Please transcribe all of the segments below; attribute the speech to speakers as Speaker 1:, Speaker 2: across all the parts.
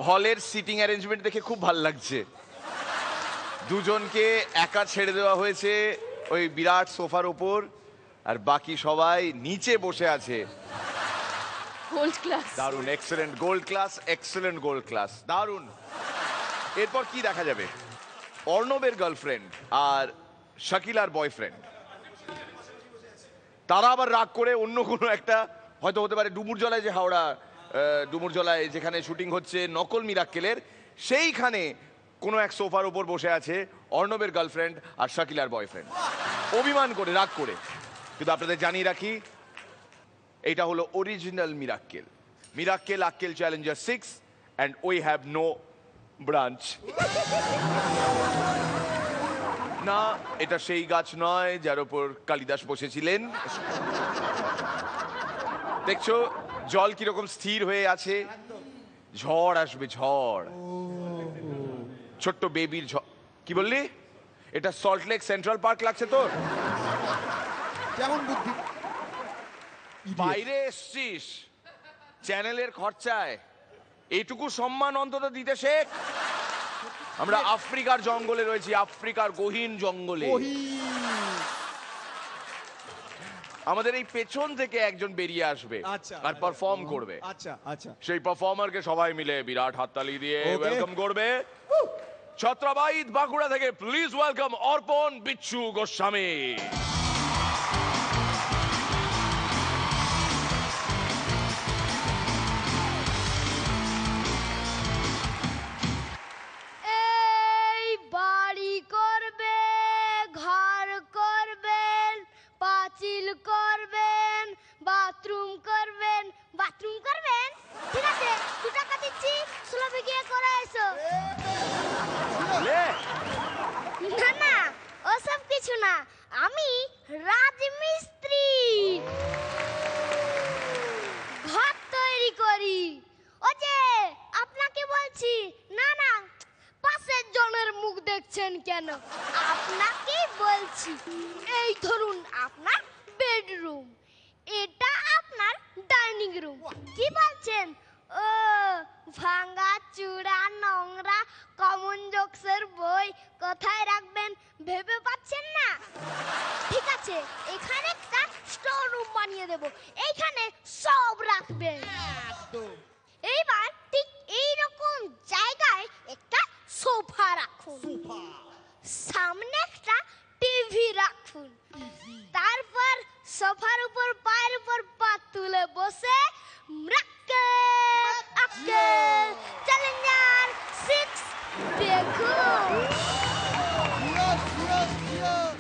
Speaker 1: হলের sitting arrangement দেখে খুব ভালো লাগছে। দুজনকে একা ছেড়ে দেওয়া হয়েছে ওই বিরাট সোফার ওপর, আর বাকি সবাই নিচে বসে আছে।
Speaker 2: Gold class.
Speaker 1: দারুণ, excellent gold class, excellent gold class, দারুণ। এরপর কি দেখা যাবে? অর্ণবের গার্লফ্রেন্ড আর শাকিলার বয়ফ্রেন্ড, তারা আবার রাগ করে অন্য কোনো একটা, হয়তো হতে পারে ডুমুরজলায়, যে হাওড়া ডুমুরজলায় যেখানে শুটিং হচ্ছে নকল মিরাক্কেলের, সেইখানে কোনো এক সোফার উপর বসে আছে অর্ণবের গার্লফ্রেন্ড আর শাকিলার বয়ফ্রেন্ড, অভিমান করে, রাগ করে। কিন্তু আপনাদের জানিয়ে রাখি, এইটা হলো original Mirakkel, Mirakkel Akkel challenger 6, and we have no branch. না, এটা সেই গাছ নয় যার উপর কালিদাস বসেছিলেন। দেখছো জল কিরকম স্থির হয়ে আছে? ঝড় আসবে, ঝড়, ছোট্ট বেবির ঝড়। কি বললি? এটা সল্টলেক সেন্ট্রাল পার্ক লাগছে তোর?
Speaker 3: কেমন বুদ্ধি!
Speaker 1: বাইরে এসছিস চ্যানেলের খরচায়, এইটুকু সম্মান অন্তত দিতে শেখ। আমরা আফ্রিকার জঙ্গলে রয়েছি, আফ্রিকার গহীন জঙ্গলে। আমাদের এই পেছন থেকে একজন বেরিয়ে আসবে আর পারফর্ম করবে।
Speaker 3: আচ্ছা আচ্ছা,
Speaker 1: সেই পারফর্মারকে সবাই মিলে বিরাট হাততালি দিয়ে ওয়েলকাম করবে। ছত্রাবাইদ বাঁকুড়া থেকে প্লিজ ওয়েলকাম অর্পণ বিচ্ছু গোস্বামী।
Speaker 2: এই বাড়ি করবে, ঘর করবেন, পাঁচিল করবেন, বাথরুম করবেন। বাথরুম করবেন? ঠিক আছে, 2 টাকা দিচ্ছি, সুলভে গিয়ে করে এসো। না না, ওসব কিছু না, আমি রাজমিস্ত্রি, ঘর তৈরি করি। ও যে আপনাকে বলছি। না না, পাশের জনের মুখ দেখছেন কেন? আপনাকেই বলছি। এই ধরুন আপনার বেডরুম, এটা আপনার ডাইনিং রুম। কি বলছেন? ও, ভাঙা চূড়া, নোংরা কমন জোকসের বই কোথায় রাখবেন ভেবে পাচ্ছেন না? ঠিক আছে, এখানে একটা স্টোর রুম বানিয়ে দেব, এইখানে সব রাখবেন। এইবার ঠিক এইরকম জায়গায় একটা সোফা রাখুন, সামনে একটা টিভি রাখুন, তারপর সোফার উপর পায়ের উপর পা তুলে বসে মিরাক্কেল আক্কেল চ্যালেঞ্জার 6 দেখুন।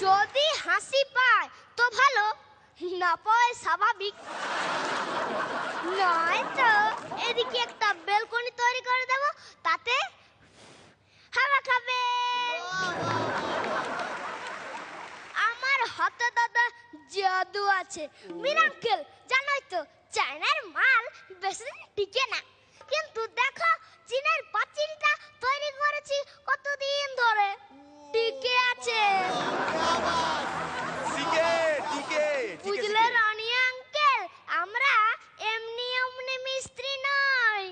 Speaker 2: যদি হাসি পায় তো ভালো, না পায় স্বাভাবিক। নয় তো এদিকে একটা বেলকনি তৈরি করে দেবো, তাতে হাওয়া খাবে। আমার হাতে দাদা জাদু আছে, মিরাক্কেল। জানোই তো চায়নার মাল বেশি দিন টিকে না, কিন্তু দেখো চীনের পাঁচিলটা তৈরি করেছি কতদিন ধরে, টিকে আছে। বুঝলে রানী আঙ্কেল, আমরা এমনি এমনি মিস্ত্রি নই,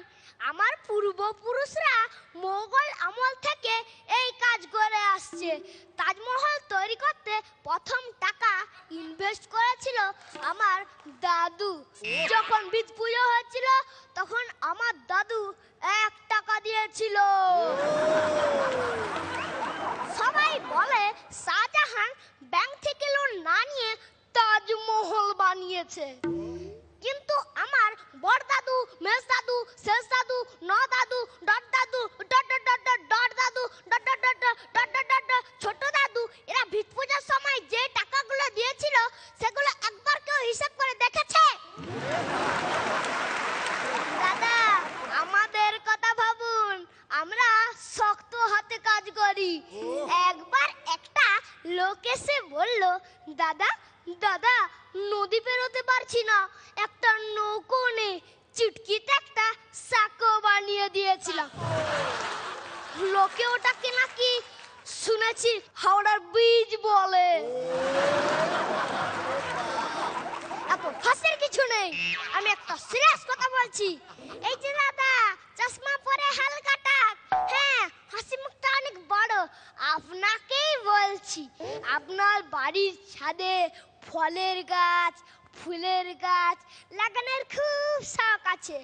Speaker 2: আমার পূর্বপুরুষরা মোগল আমল থেকে এই কাজ করে আসছে। তাজমহল তৈরি করতে প্রথম টাকা ইনভেস্ট করেছিল আমার দাদু। যখন বীজ পুজো হয়েছিল তখন আমার দাদু 1 টাকা দিয়েছিল। সবাই বলে শাহজাহান ব্যাংক থেকে লোন না নিয়ে তাজমহল বানিয়েছে, কিন্তু আমার বড় দাদু, মেজ দাদু, শেষ দাদু, দাদু, ডট দাদু, dot dot dot dot dot দাদু, dot dot dot dot dot dot dot ছোট দাদু, এরা ভিত পূজার সময় যে টাকাগুলো দিয়েছিল সেগুলো একবার কেউ হিসাব করে দেখেছে? দাদা, আমাদের কথা ভাবুন, আমরা শক্ত হাতে কাজ করি। একবার একটা লোক এসে বলল, দাদা দাদা নদী পেরোতে পারছি না, একটা নৌকো নে। চিটকিতে একটা সাঁকো বানিয়ে দিয়েছিলাম। লোকে ওটাকে নাকি শুনেছি হাওড়ার ব্রিজ বলে। অত হাসির কিছু নেই, আমি একটা সিরিয়াস কথা বলছি। এই যে দাদা চশমা পরে হালকা টাক, হ্যাঁ হাসি মুখটা অনেক বড়, আপনাকেই বলছি। আপনার বাড়ির ছাদে ফলের গাছ, ফুলের গাছ লাগানোর খুব শখ আছে।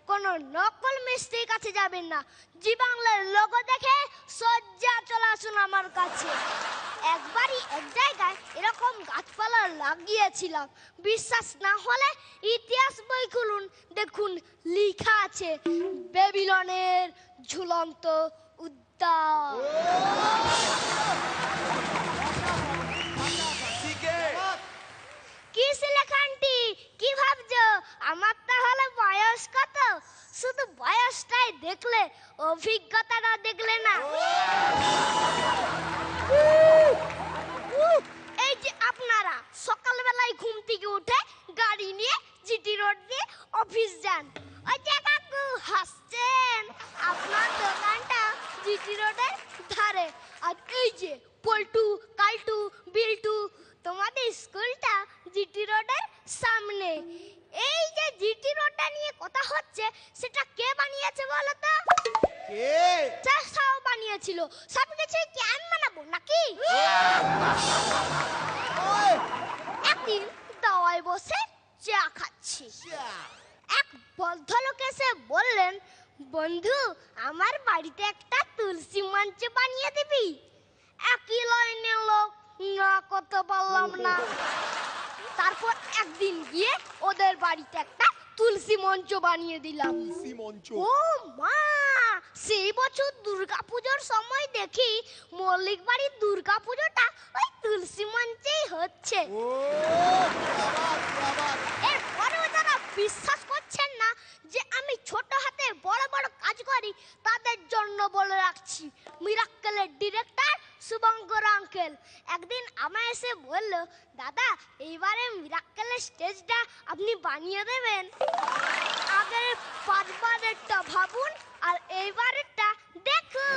Speaker 2: কোন নকল মিস্ত্রির কাছে যাবেন না, জি বাংলার লোগো দেখে সজ্জা চলে আসুন আমার কাছে। একবারই এক জায়গায় এরকম গাছপালা লাগিয়েছিলাম, বিশ্বাস না হলে ইতিহাস বই খুলুন, দেখুন লেখা আছে বেবিলনের ঝুলন্ত উদ্যান। কি সিলেখানটি, কি ভাবছো আমার তাহলে বয়স কত? শুধু বয়সটাই দেখলে, অভিজ্ঞতাটা দেখলে না। এই যে আপনারা সকালবেলায় ঘুম থেকে উঠে গাড়ি নিয়ে জিটি রোড দিয়ে অফিস যান, ওই যে কাকু হাসছেন, আপনার দোকানটা জিটি রোডের ধারে। আর এই যে পল্টু, কালটু, বিল্টু, তোমাদের স্কুলটা জিটি রোডের সামনে। এই যে জিটি রোডটা নিয়ে কথা হচ্ছে, সেটা কে বানিয়েছে বলো তো?
Speaker 3: কে?
Speaker 2: চাষাও বানিয়েছিল, সবকিছু কি আমি বানাবো নাকি?
Speaker 3: ওই,
Speaker 2: একদিন দাওয়ায় বসে চা খাচ্ছি, এক ভদ্রলোক এসে বললেন, বন্ধু আমার বাড়িতে একটা তুলসী মঞ্চ বানিয়ে দিবি? একই লাইনে লোক, না করতে পারলাম না। তারপর একদিন গিয়ে ওদের বাড়িতে একটা তুলসী মঞ্চ বানিয়ে দিলাম।
Speaker 3: তুলসী মঞ্চ।
Speaker 2: ও মা, সেই বছর দুর্গাপুজোর সময় দেখি মল্লিক বাড়ির দুর্গাপুজোটা ওই তুলসী মঞ্চেই হচ্ছে।
Speaker 3: ও বাবা।
Speaker 2: এরপরেও যারা বিশ্বাস করছেন না যে আমি ছোট হাতে বড় বড় কাজ করি, তাদের জন্য বলে রাখছি, মিরাক্কেলের ডিরেক্টর শুভঙ্কর আঙ্কেল একদিন আমায় এসে বলল, দাদা এইবারে মিরাক্কেলের স্টেজটা আপনি বানিয়ে দেবেন? আগের 5 বারেরটা ভাবুন আর এইবারেরটা দেখুন।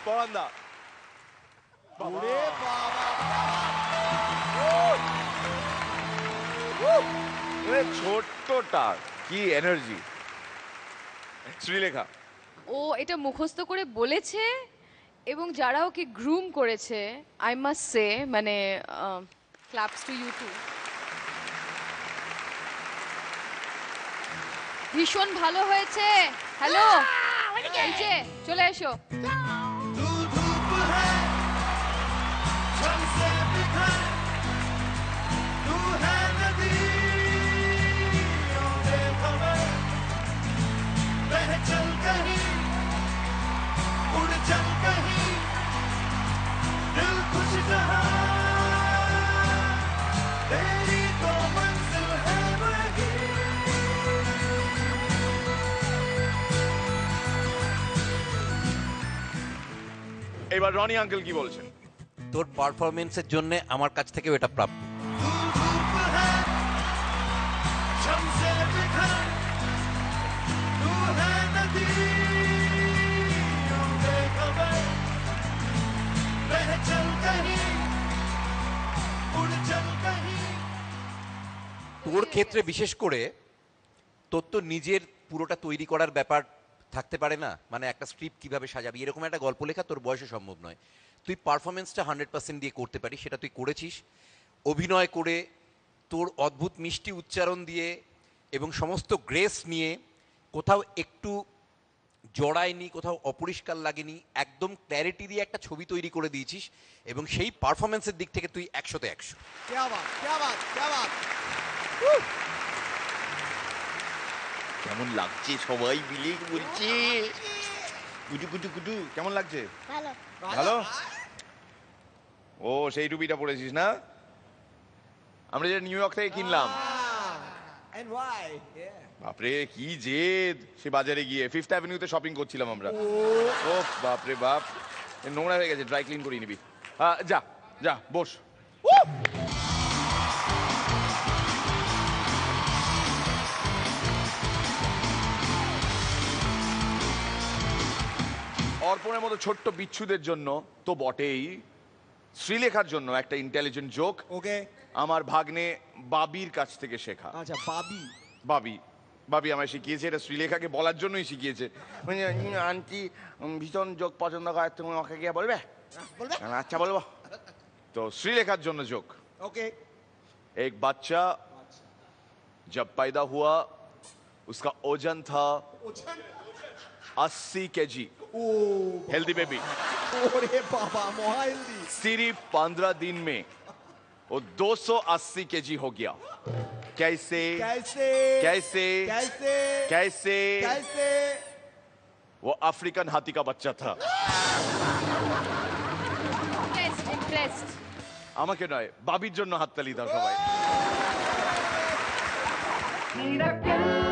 Speaker 1: পরান্দা
Speaker 3: ওরে বাবা।
Speaker 1: ছোট্টটা কি এনার্জি। শ্রীলেখা,
Speaker 4: ও এটা মুখস্থ করে বলেছে, এবং যারা ওকে গ্রুম করেছে, আই মাস্ট সে, মানে ক্লাপস টু ইউ টু। ভীষণ ভালো হয়েছে। হ্যালো, এই যে চলে এসো।
Speaker 1: এবার রনি আঙ্কেল কি বলছেন?
Speaker 5: তোর পারফরমেন্সের জন্য আমার কাছ থেকেও এটা প্রাপ্য। তোর ক্ষেত্রে বিশেষ করে তোর তো নিজের পুরোটা তৈরি করার ব্যাপার থাকতে পারে না, মানে একটা স্ক্রিপ্ট কিভাবে সাজাবি, এরকম একটা গল্প লেখা তোর বয়সে সম্ভব নয়। তুই পারফরমেন্সটা 100% দিয়ে করতে পারিস, সেটা তুই করেছিস। অভিনয় করে তোর অদ্ভুত মিষ্টি উচ্চারণ দিয়ে এবং সমস্ত গ্রেস নিয়ে, কোথাও একটু জড়ায়নি, কোথাও অপরিষ্কার লাগেনি, একদম ক্ল্যারিটি দিয়ে একটা ছবি তৈরি করে দিয়েছিস, এবং সেই পারফরমেন্সের দিক থেকে তুই 100-তে 100।
Speaker 3: क्या बात, क्या बात, क्या बात।
Speaker 1: কেমন লাগছে সবাই মিলে বলছে? গুডু গুডু গুডু কেমন লাগছে?
Speaker 2: ভালো।
Speaker 1: ভালো? ও সেই টুপিটা পরেছিস না, আমরা যে নিউ ইয়র্ক থেকে কিনলাম।
Speaker 3: And why? Yeah.
Speaker 1: বাপরে কি জেদ, সে বাজারে গিয়ে 5th অ্যাভিনিউতে শপিং করছিলাম আমরা। ও বাপরে বাপ, এ নোংরা হয়ে গেছে, ড্রাই ক্লিন করিয়ে নিবি। যা যা বস। অর্পণের মতো ছোট্ট বিচ্ছুদের জন্য তো বটেই, শ্রীলেখার জন্য একটা ইন্টেলিজেন্ট জোক
Speaker 3: Okay.
Speaker 1: আমার ভাগ্নে বাবির কাছ থেকে শেখা।
Speaker 3: আচ্ছা বাবি।
Speaker 1: বাবি বাবি আমায় শিখিয়েছে, এটা শ্রীলেখাকে বলার জন্যই শিখিয়েছে। মানে, আন্টি ভীষণ যোগ পছন্দ করে, তুমি ওকে গিয়ে বলবে?
Speaker 3: বলবে?
Speaker 1: আচ্ছা বলবো। তো শ্রীলেখার জন্য যোগ।
Speaker 3: Okay.
Speaker 1: एक बच्चा जब पैदा हुआ उसका ओजन था 80 केजी। Healthy baby.
Speaker 3: ওরে বাবা মহাইলদি।
Speaker 1: सिर्फ 15 दिन में वो 280 केजी हो गया। कैसे
Speaker 3: कैसे
Speaker 1: कैसे
Speaker 3: कैसे
Speaker 1: कैसे
Speaker 3: कैसे
Speaker 1: वो अफ्रीकन हाथी का बच्चा था।
Speaker 4: ইমপ্রেসড।
Speaker 1: আমাকে নয়, বাবির জন্য হাততালি দাও সবাই।
Speaker 6: Miracle